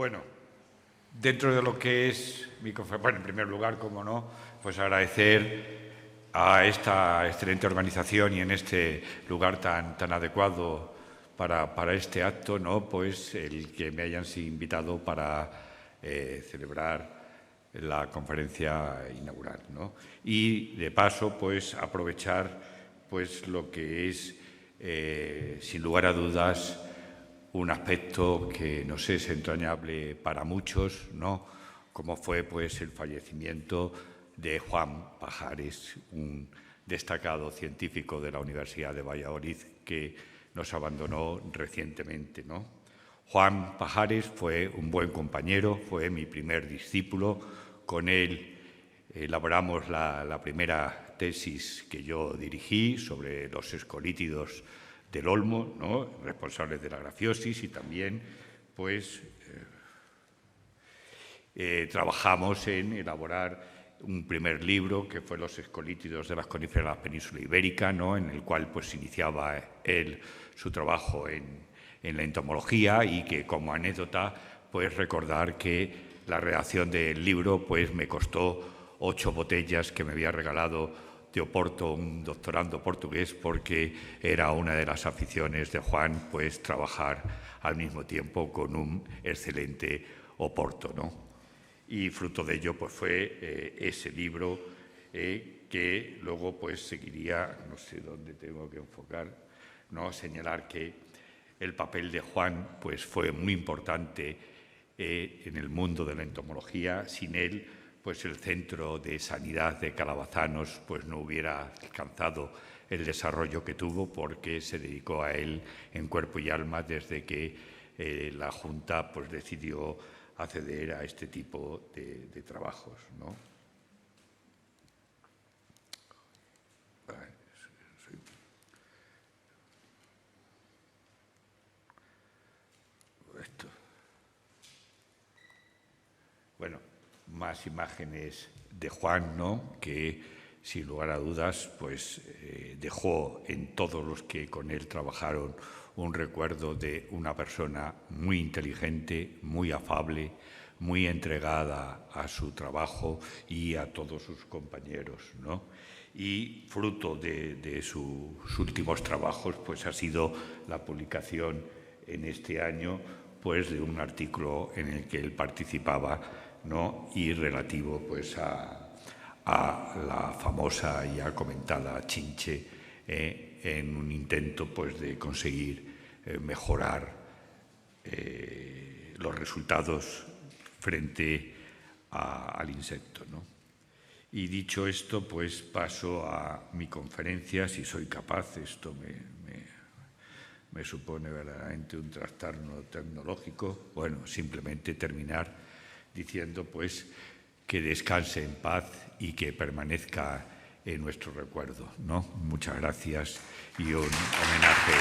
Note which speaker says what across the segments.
Speaker 1: Bueno, dentro de lo que es mi conferencia, bueno, en primer lugar, como no, pues agradecer a esta excelente organización y en este lugar tan adecuado para este acto, ¿no? Pues el que me hayan invitado para celebrar la conferencia inaugural, ¿no? Y de paso, pues aprovechar pues lo que es, sin lugar a dudas, un aspecto que nos es entrañable para muchos, ¿no? Como fue pues el fallecimiento de Juan Pajares, un destacado científico de la Universidad de Valladolid que nos abandonó recientemente, ¿no? Juan Pajares fue un buen compañero, fue mi primer discípulo. Con él elaboramos la primera tesis que yo dirigí sobre los escolítidos del Olmo, ¿no? Responsables de la grafiosis, y también pues trabajamos en elaborar un primer libro que fue Los escolítidos de las coníferas de la península ibérica, ¿no? En el cual pues iniciaba él su trabajo en la entomología, y que como anécdota pues recordar que la redacción del libro pues me costó 8 botellas que me había regalado de Oporto, un doctorando portugués, porque era una de las aficiones de Juan pues trabajar al mismo tiempo con un excelente Oporto, ¿no? Y fruto de ello pues fue ese libro que luego pues seguiría, no sé dónde tengo que enfocar, ¿no? Señalar que el papel de Juan pues fue muy importante en el mundo de la entomología. Sin él pues el Centro de Sanidad de Calabazanos pues no hubiera alcanzado el desarrollo que tuvo, porque se dedicó a él en cuerpo y alma desde que la Junta pues decidió acceder a este tipo de trabajos, ¿no? Esto. Bueno, más imágenes de Juan, ¿no? Que sin lugar a dudas pues dejó en todos los que con él trabajaron un recuerdo de una persona muy inteligente, muy afable, muy entregada a su trabajo y a todos sus compañeros, ¿no? Y fruto de sus últimos trabajos pues ha sido la publicación en este año pues de un artículo en el que él participaba, ¿no? Y relativo pues a la famosa y ya comentada chinche, en un intento pues de conseguir mejorar los resultados frente al insecto, ¿no? Y dicho esto, pues paso a mi conferencia, si soy capaz. Esto me supone verdaderamente un trastorno tecnológico. Bueno, simplemente terminar diciendo pues que descanse en paz y que permanezca en nuestro recuerdo, ¿no? Muchas gracias y un homenaje.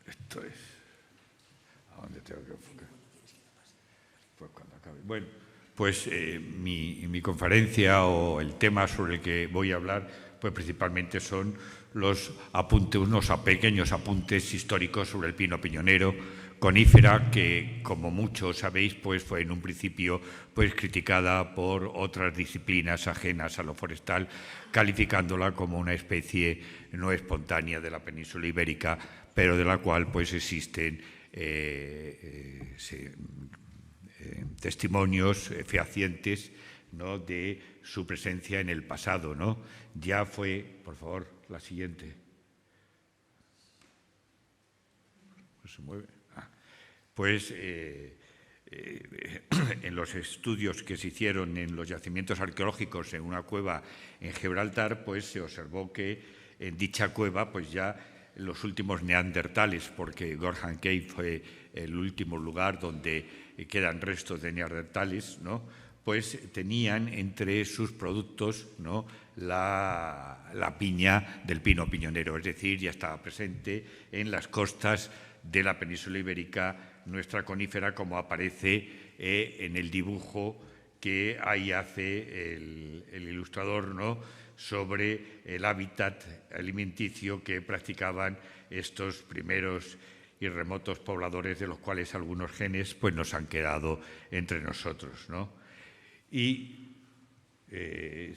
Speaker 1: Esto es... ¿A dónde tengo que enfocar? Pues cuando acabe. Bueno, pues mi conferencia o el tema sobre el que voy a hablar pues principalmente son los apuntes, unos pequeños apuntes históricos sobre el pino piñonero, conífera que, como muchos sabéis, pues fue en un principio pues criticada por otras disciplinas ajenas a lo forestal, calificándola como una especie no espontánea de la península ibérica, pero de la cual pues existen testimonios fehacientes, ¿no? De su presencia en el pasado, ¿no? Ya fue, por favor, la siguiente. Pues se mueve. Pues en los estudios que se hicieron en los yacimientos arqueológicos en una cueva en Gibraltar, pues se observó que en dicha cueva, pues ya los últimos neandertales, porque Gorham Cave fue el último lugar donde quedan restos de neandertales, ¿no? Pues tenían entre sus productos, ¿no? la piña del pino piñonero, es decir, ya estaba presente en las costas de la península ibérica nuestra conífera, como aparece en el dibujo que ahí hace el ilustrador, ¿no?, sobre el hábitat alimenticio que practicaban estos primeros y remotos pobladores, de los cuales algunos genes pues, nos han quedado entre nosotros, ¿no? Y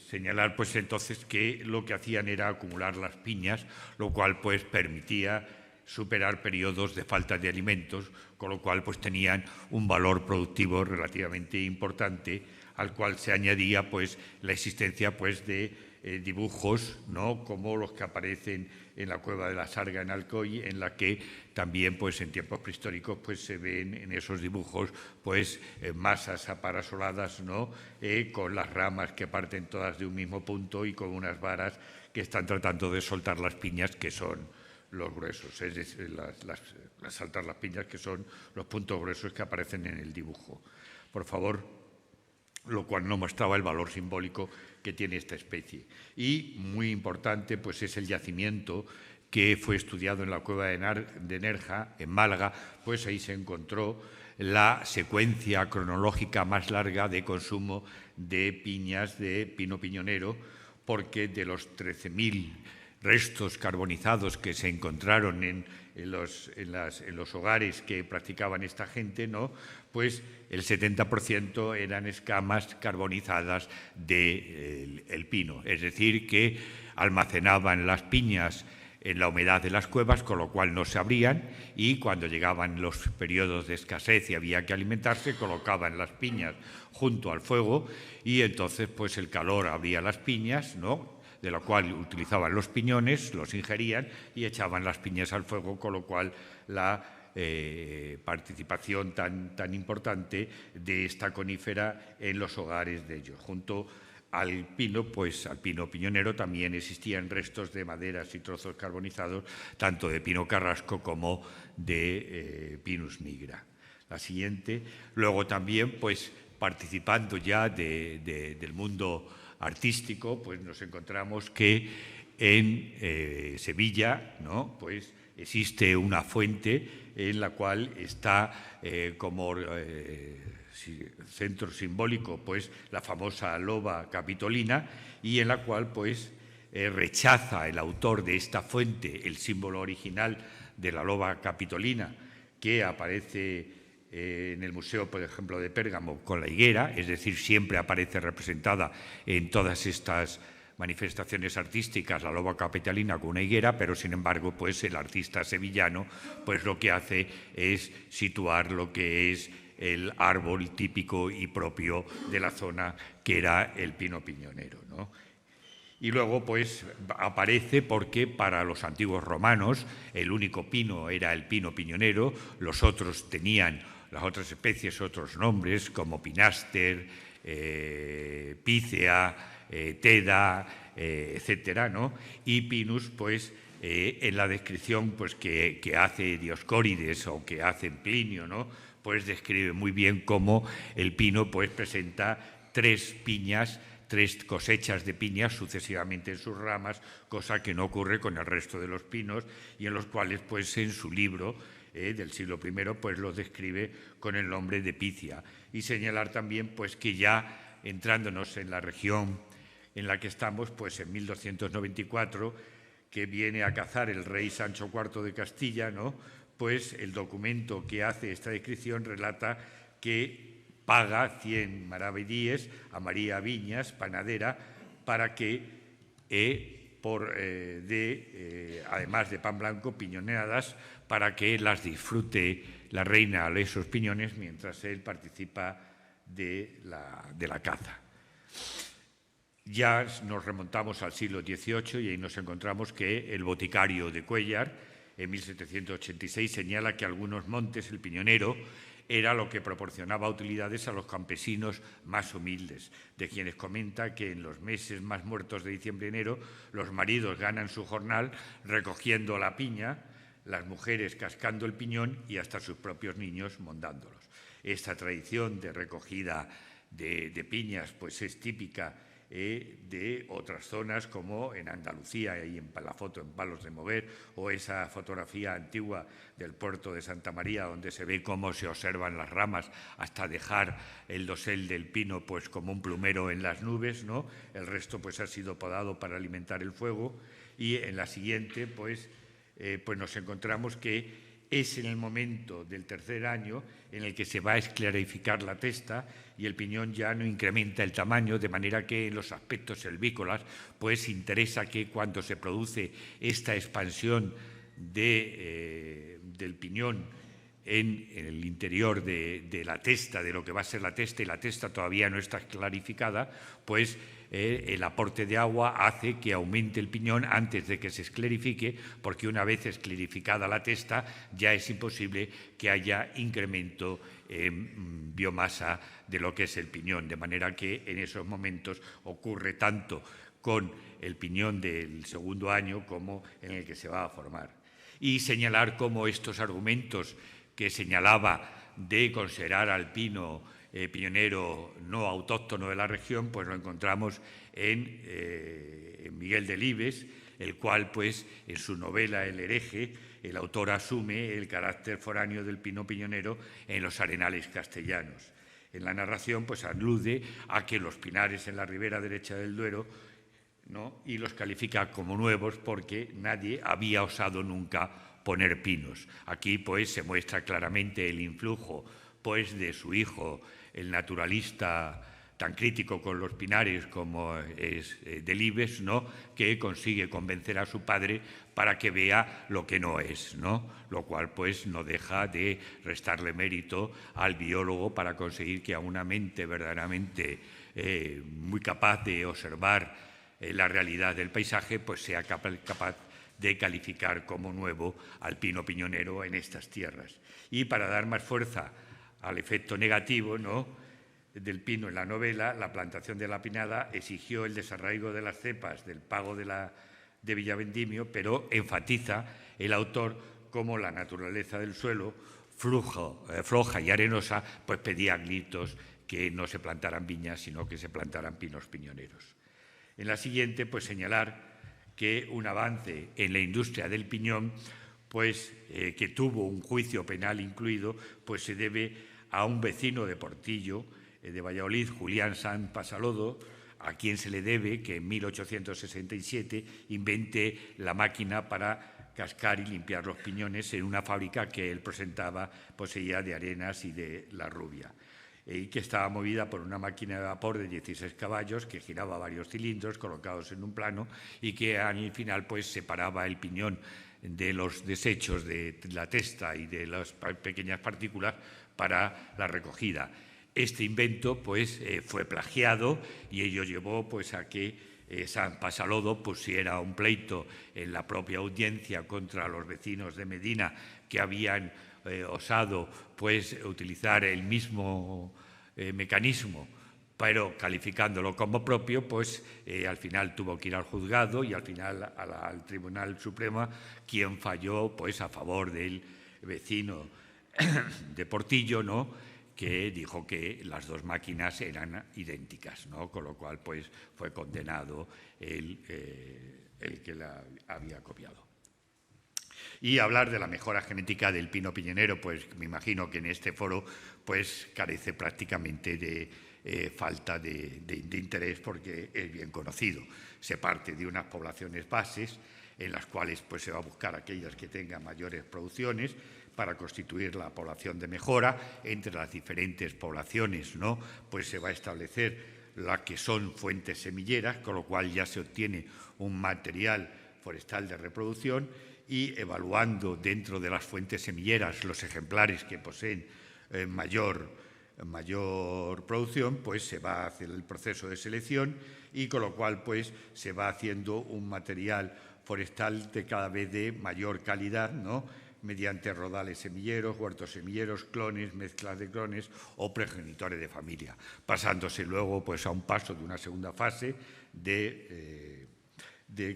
Speaker 1: señalar pues entonces que lo que hacían era acumular las piñas, lo cual pues permitía superar periodos de falta de alimentos, con lo cual pues tenían un valor productivo relativamente importante, al cual se añadía pues la existencia pues de dibujos, ¿no?, como los que aparecen en la cueva de la Sarga en Alcoy, en la que también pues en tiempos prehistóricos pues se ven en esos dibujos pues masas aparasoladas, ¿no?, con las ramas que parten todas de un mismo punto y con unas varas que están tratando de soltar las piñas, que son los gruesos, es decir, saltar las piñas, que son los puntos gruesos que aparecen en el dibujo. Por favor, lo cual no mostraba el valor simbólico que tiene esta especie. Y muy importante pues es el yacimiento que fue estudiado en la cueva de Nerja, en Málaga, pues ahí se encontró la secuencia cronológica más larga de consumo de piñas de pino piñonero, porque de los 13.000 restos carbonizados que se encontraron en los hogares que practicaban esta gente, ¿no?, pues el 70% eran escamas carbonizadas del pino. Es decir, que almacenaban las piñas en la humedad de las cuevas, con lo cual no se abrían, y cuando llegaban los periodos de escasez y había que alimentarse, colocaban las piñas junto al fuego y entonces pues el calor abría las piñas, ¿no?, de la cual utilizaban los piñones, los ingerían y echaban las piñas al fuego, con lo cual la participación tan importante de esta conífera en los hogares de ellos. Junto al pino, pues al pino piñonero también existían restos de maderas y trozos carbonizados, tanto de pino carrasco como de Pinus nigra. La siguiente. Luego también, pues participando ya del mundo artístico, pues nos encontramos que en Sevilla, ¿no?, pues existe una fuente en la cual está como centro simbólico pues la famosa loba capitolina, y en la cual pues rechaza el autor de esta fuente el símbolo original de la loba capitolina que aparece en el museo, por ejemplo, de Pérgamo con la higuera, es decir, siempre aparece representada en todas estas manifestaciones artísticas la loba capitolina con una higuera, pero sin embargo pues el artista sevillano pues lo que hace es situar lo que es el árbol típico y propio de la zona, que era el pino piñonero, ¿no? Y luego pues aparece porque para los antiguos romanos el único pino era el pino piñonero, los otros tenían, las otras especies, otros nombres como pinaster, pícea, teda, etcétera, ¿no? Y Pinus, pues en la descripción pues, que hace Dioscórides o que hace Plinio, ¿no?, pues describe muy bien cómo el pino pues presenta 3 piñas, 3 cosechas de piñas sucesivamente en sus ramas, cosa que no ocurre con el resto de los pinos, y en los cuales pues en su libro del siglo I pues lo describe con el nombre de Picia. Y señalar también pues que ya entrándonos en la región en la que estamos, pues en 1294, que viene a cazar el rey Sancho IV de Castilla, ¿no?, pues el documento que hace esta descripción relata que paga 100 maravedíes a María Viñas, panadera, para que además de pan blanco, piñoneadas, para que las disfrute la reina a esos piñones mientras él participa de la caza. Ya nos remontamos al siglo XVIII y ahí nos encontramos que el boticario de Cuéllar, en 1786, señala que algunos montes, el piñonero, era lo que proporcionaba utilidades a los campesinos más humildes, de quienes comenta que en los meses más muertos de diciembre y enero los maridos ganan su jornal recogiendo la piña, las mujeres cascando el piñón y hasta sus propios niños mondándolos. Esta tradición de recogida de piñas pues es típica de otras zonas como en Andalucía, y en la foto en Palos de Moguer, o esa fotografía antigua del puerto de Santa María, donde se ve cómo se observan las ramas hasta dejar el dosel del pino pues como un plumero en las nubes, ¿no? El resto pues ha sido podado para alimentar el fuego. Y en la siguiente pues nos encontramos que es en el momento del tercer año en el que se va a esclarificar la testa y el piñón ya no incrementa el tamaño, de manera que en los aspectos silvícolas pues interesa que cuando se produce esta expansión del piñón en el interior de la testa, de lo que va a ser la testa, y la testa todavía no está clarificada, pues el aporte de agua hace que aumente el piñón antes de que se esclarifique, porque una vez esclarificada la testa ya es imposible que haya incremento en biomasa de lo que es el piñón, de manera que en esos momentos ocurre tanto con el piñón del segundo año como en el que se va a formar. Y señalar cómo estos argumentos que señalaba de considerar al pino piñonero no autóctono de la región, pues lo encontramos en Miguel Delibes, el cual, pues, en su novela El hereje, el autor asume el carácter foráneo del pino piñonero en los arenales castellanos. En la narración, pues, alude a que los pinares en la ribera derecha del Duero, ¿no?, y los califica como nuevos porque nadie había osado nunca poner pinos. Aquí, pues, se muestra claramente el influjo, pues, de su hijo, el naturalista tan crítico con los pinares como es Delibes, ¿no?, que consigue convencer a su padre para que vea lo que no es, ¿no?, lo cual pues no deja de restarle mérito al biólogo para conseguir que a una mente verdaderamente muy capaz de observar la realidad del paisaje pues sea capaz de calificar como nuevo al pino piñonero en estas tierras. Y para dar más fuerza al efecto negativo, ¿no?, del pino en la novela, la plantación de la pinada exigió el desarraigo de las cepas del pago de Villavendimio, pero enfatiza el autor cómo la naturaleza del suelo, floja y arenosa, pues pedía a gritos que no se plantaran viñas, sino que se plantaran pinos piñoneros. En la siguiente, pues señalar que un avance en la industria del piñón, pues que tuvo un juicio penal incluido, pues se debe a un vecino de Portillo, de Valladolid, Julián Sanz Pasalodo, a quien se le debe que en 1867 invente la máquina para cascar y limpiar los piñones en una fábrica que él poseía de Arenas y de La Rubia, y que estaba movida por una máquina de vapor de 16 caballos que giraba varios cilindros colocados en un plano y que al final pues separaba el piñón de los desechos de la testa y de las pequeñas partículas para la recogida. Este invento pues fue plagiado y ello llevó pues a que Sanz Pasalodo pusiera un pleito en la propia audiencia contra los vecinos de Medina que habían osado pues utilizar el mismo mecanismo, pero calificándolo como propio, pues al final tuvo que ir al juzgado y al final al Tribunal Supremo, quien falló pues a favor del vecino de Portillo, ¿no?, que dijo que las dos máquinas eran idénticas, ¿no?, con lo cual pues fue condenado el que la había copiado. Y hablar de la mejora genética del pino piñonero, pues me imagino que en este foro pues carece prácticamente de falta de interés, porque es bien conocido. Se parte de unas poblaciones bases en las cuales pues se va a buscar aquellas que tengan mayores producciones para constituir la población de mejora. Entre las diferentes poblaciones, ¿no?, pues se va a establecer las que son fuentes semilleras, con lo cual ya se obtiene un material forestal de reproducción, y evaluando dentro de las fuentes semilleras los ejemplares que poseen mayor producción, pues se va a hacer el proceso de selección, y con lo cual pues se va haciendo un material forestal de cada vez de mayor calidad, ¿no?, mediante rodales semilleros, huertos semilleros, clones, mezclas de clones o progenitores de familia, pasándose luego pues a un paso de una segunda fase de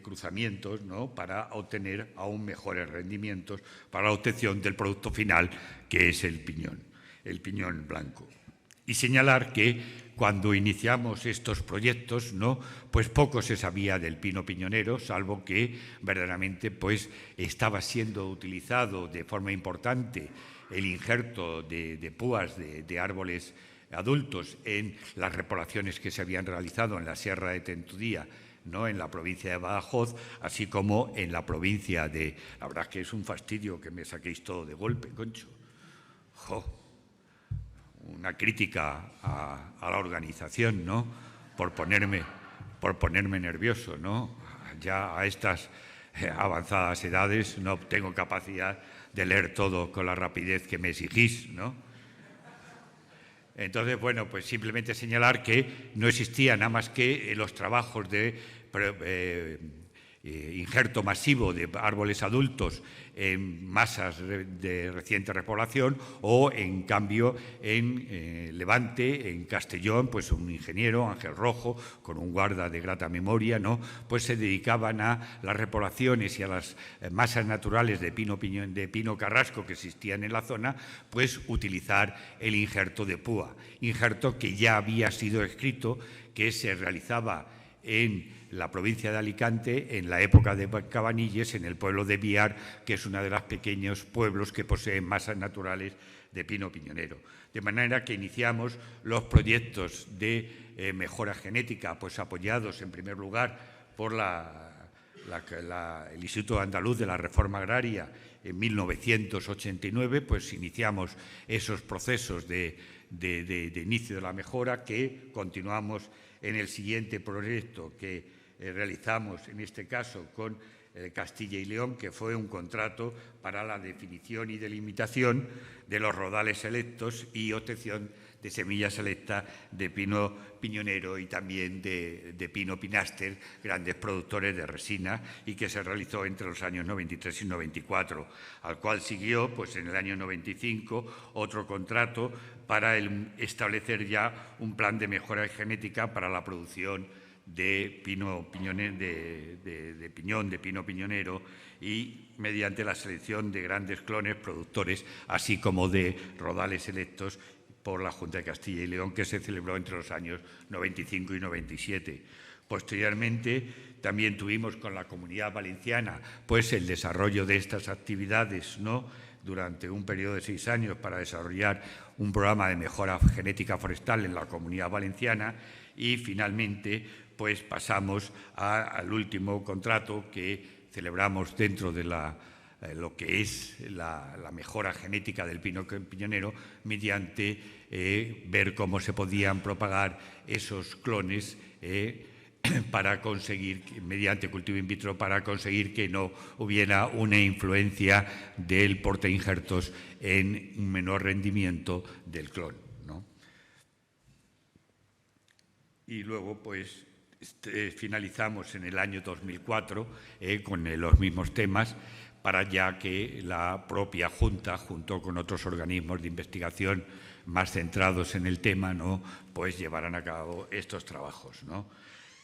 Speaker 1: cruzamientos, ¿no?, para obtener aún mejores rendimientos para la obtención del producto final, que es el piñón blanco. Y señalar que cuando iniciamos estos proyectos, ¿no?, pues poco se sabía del pino piñonero, salvo que verdaderamente pues estaba siendo utilizado de forma importante el injerto de púas de árboles adultos en las repoblaciones que se habían realizado en la Sierra de Tentudía, ¿no?, en la provincia de Badajoz, así como en la provincia de... La verdad es que es un fastidio que me saquéis todo de golpe, concho. ¡Jo! Una crítica a la organización, ¿no?, por ponerme nervioso, ¿no? Ya a estas avanzadas edades no tengo capacidad de leer todo con la rapidez que me exigís, ¿no? Entonces, bueno, pues simplemente señalar que no existía nada más que los trabajos de injerto masivo de árboles adultos en masas de reciente repoblación, o en cambio en Levante, en Castellón, pues un ingeniero, Ángel Rojo, con un guarda de grata memoria, ¿no?, pues se dedicaban a las repoblaciones y a las masas naturales de pino carrasco que existían en la zona, pues utilizar el injerto de púa, injerto que ya había sido escrito, que se realizaba en la provincia de Alicante en la época de Cabanilles, en el pueblo de Biar, que es uno de los pequeños pueblos que poseen masas naturales de pino piñonero. De manera que iniciamos los proyectos de mejora genética, pues apoyados en primer lugar por el Instituto Andaluz de la Reforma Agraria en 1989, pues iniciamos esos procesos de inicio de la mejora, que continuamos en el siguiente proyecto que realizamos, en este caso con Castilla y León, que fue un contrato para la definición y delimitación de los rodales selectos y obtención de semillas selectas de pino piñonero y también de pino pinaster, grandes productores de resina, y que se realizó entre los años 93 y 94, al cual siguió, pues en el año 95, otro contrato para establecer ya un plan de mejora genética para la producción de pino piñonero, y mediante la selección de grandes clones productores, así como de rodales selectos por la Junta de Castilla y León, que se celebró entre los años 95 y 97. Posteriormente, también tuvimos con la Comunidad Valenciana pues el desarrollo de estas actividades, ¿no?, durante un periodo de 6 años, para desarrollar un programa de mejora genética forestal en la Comunidad Valenciana, y finalmente pues pasamos al último contrato que celebramos dentro de lo que es la mejora genética del pino piñonero, mediante ver cómo se podían propagar esos clones para conseguir, mediante cultivo in vitro, para conseguir que no hubiera una influencia del portainjertos en un menor rendimiento del clon, ¿no? Y luego, pues, finalizamos en el año 2004 con los mismos temas, para ya que la propia Junta, junto con otros organismos de investigación más centrados en el tema, ¿no?, pues llevaran a cabo estos trabajos, ¿no?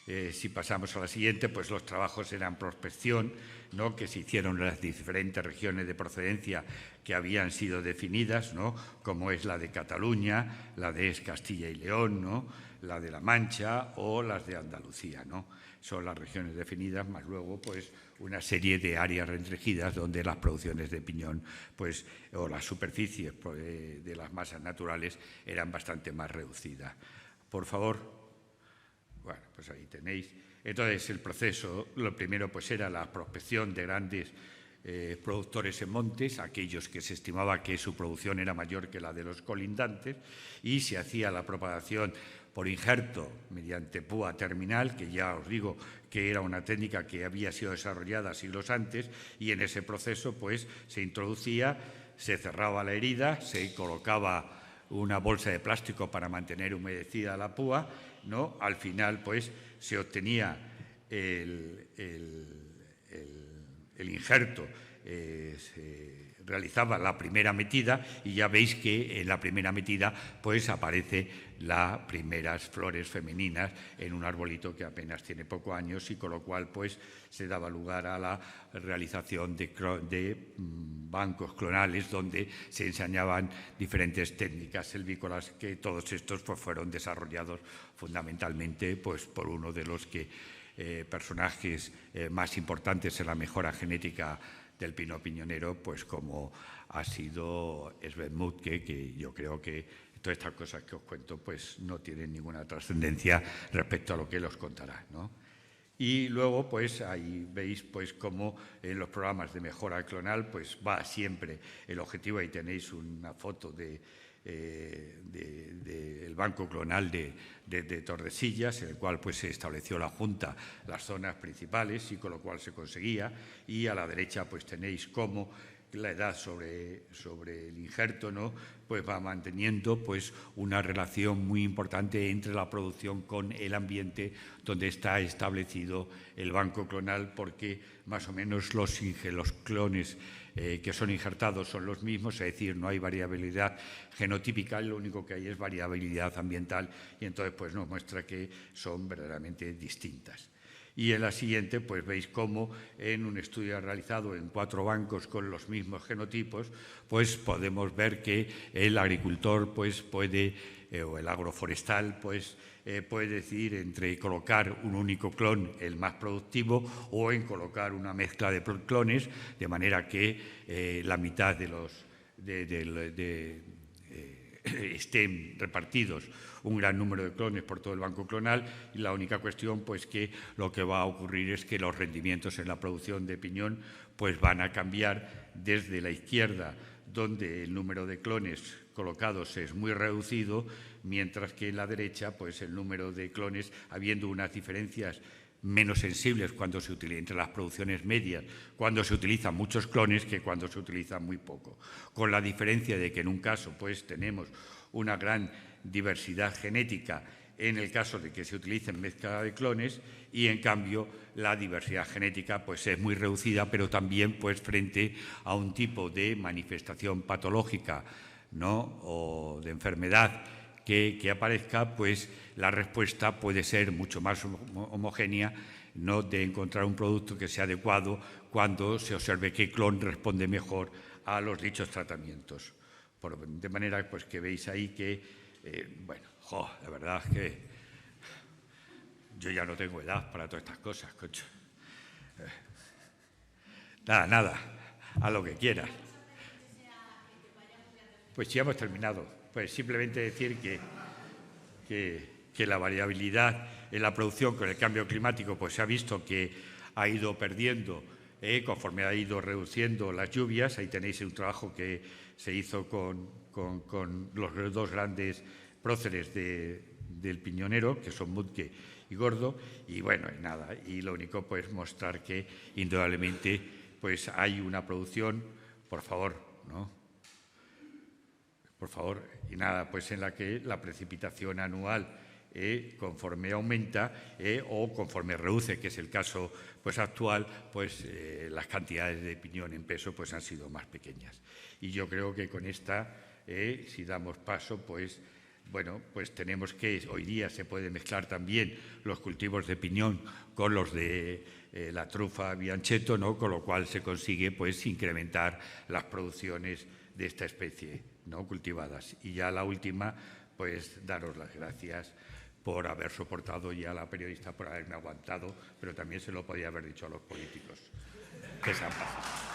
Speaker 1: Si pasamos a la siguiente, pues los trabajos eran prospección, ¿no?, que se hicieron en las diferentes regiones de procedencia que habían sido definidas, ¿no?, como es la de Cataluña, la de Castilla y León, ¿no?, la de La Mancha o las de Andalucía, ¿no? Son las regiones definidas, más luego pues una serie de áreas restringidas donde las producciones de piñón, pues, o las superficies de las masas naturales eran bastante más reducidas. Por favor. Bueno, pues ahí tenéis. Entonces, el proceso, lo primero pues era la prospección de grandes productores en montes, aquellos que se estimaba que su producción era mayor que la de los colindantes, y se hacía la propagación por injerto mediante púa terminal, que ya os digo que era una técnica que había sido desarrollada siglos antes, y en ese proceso pues se introducía, se cerraba la herida, se colocaba una bolsa de plástico para mantener humedecida la púa, ¿no? Al final pues se obtenía el injerto realizaba la primera metida y ya veis que en la primera metida pues aparece las primeras flores femeninas en un arbolito que apenas tiene pocos años y con lo cual pues se daba lugar a la realización de bancos clonales donde se enseñaban diferentes técnicas silvícolas, que todos estos pues fueron desarrollados fundamentalmente pues por uno de los personajes más importantes en la mejora genética del pino piñonero, pues como ha sido Sven Mutke, que yo creo que todas estas cosas que os cuento pues no tienen ninguna trascendencia respecto a lo que él os contará, ¿no? Y luego, pues ahí veis pues cómo en los programas de mejora clonal pues va siempre el objetivo. Ahí tenéis una foto del banco clonal de Tordesillas, en el cual pues se estableció la Junta las zonas principales y con lo cual se conseguía. Y a la derecha pues tenéis cómo la edad sobre el injerto, ¿no? Pues va manteniendo pues una relación muy importante entre la producción con el ambiente donde está establecido el banco clonal, porque más o menos los clones que son injertados son los mismos, es decir, no hay variabilidad genotípica, lo único que hay es variabilidad ambiental y entonces pues nos muestra que son verdaderamente distintas. Y en la siguiente, pues veis cómo en un estudio realizado en 4 bancos con los mismos genotipos, pues podemos ver que el agricultor pues puede, o el agroforestal, pues puede decidir entre colocar un único clon, el más productivo, o en colocar una mezcla de clones, de manera que la mitad de los estén repartidos un gran número de clones por todo el banco clonal, y la única cuestión pues que lo que va a ocurrir es que los rendimientos en la producción de piñón pues van a cambiar desde la izquierda, donde el número de clones colocados es muy reducido, mientras que en la derecha pues el número de clones, habiendo unas diferencias menos sensibles cuando se utiliza entre las producciones medias, cuando se utilizan muchos clones que cuando se utilizan muy poco, con la diferencia de que en un caso pues tenemos una gran diversidad genética en el caso de que se utilicen mezcla de clones, y en cambio la diversidad genética pues es muy reducida, pero también pues frente a un tipo de manifestación patológica, ¿no? O de enfermedad que aparezca, pues la respuesta puede ser mucho más homogénea, no de encontrar un producto que sea adecuado cuando se observe qué clon responde mejor a los dichos tratamientos. De manera pues que veis ahí que, la verdad es que yo ya no tengo edad para todas estas cosas, cocho. Nada, a lo que quieras. Pues ya hemos terminado. Pues simplemente decir que la variabilidad en la producción con el cambio climático pues se ha visto que ha ido perdiendo conforme ha ido reduciendo las lluvias. Ahí tenéis un trabajo que se hizo con los 2 grandes próceres del piñonero, que son Mutke y Gordo, y bueno, nada, y lo único pues mostrar que indudablemente pues hay una producción, por favor, ¿no? Por favor, y nada, pues en la que la precipitación anual conforme aumenta o conforme reduce, que es el caso pues actual, pues las cantidades de piñón en peso pues han sido más pequeñas. Y yo creo que con esta, si damos paso, pues bueno, pues tenemos que hoy día se puede mezclar también los cultivos de piñón con los de la trufa bianchetto, ¿no? Con lo cual se consigue pues incrementar las producciones de esta especie, ¿no? Cultivadas. Y ya la última, pues daros las gracias por haber soportado, y a la periodista por haberme aguantado, pero también se lo podía haber dicho a los políticos. Que sean paz.